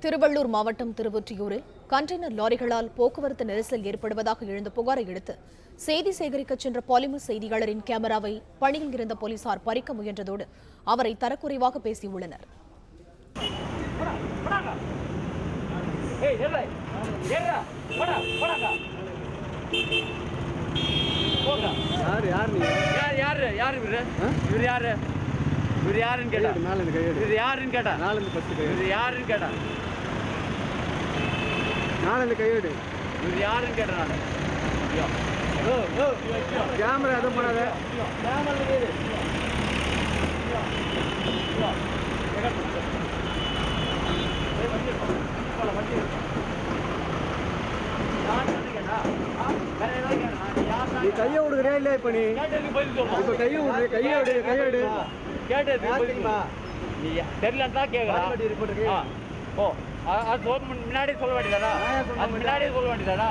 திருவள்ளூர் மாவட்டம் திருவொற்றியூரில் கண்டெய்னர் லாரிகளால் போக்குவரத்து நெரிசல் ஏற்படுவதாக எழுந்த புகாரை அடுத்து செய்தி சேகரிக்கச் சென்ற பாலிமர் செய்தியாளரின் கேமராவை பணியில் இருந்த போலீசார் பறிக்க முயன்றதோடு அவரை தரக்குறைவாக பேசியுள்ளனர். கேமரா எதுவும் பண்ணாத. நீ கையை விடுக்கிறியா இல்லையா? இப்ப நீ இப்ப கையை விடுற, கையெடு நீ தெரியலன்னு கேட்கலாம். ஓ அது முன்னாடி சொல்ல வேண்டியதாடா, முன்னாடியே சொல்ல வேண்டியதாடா.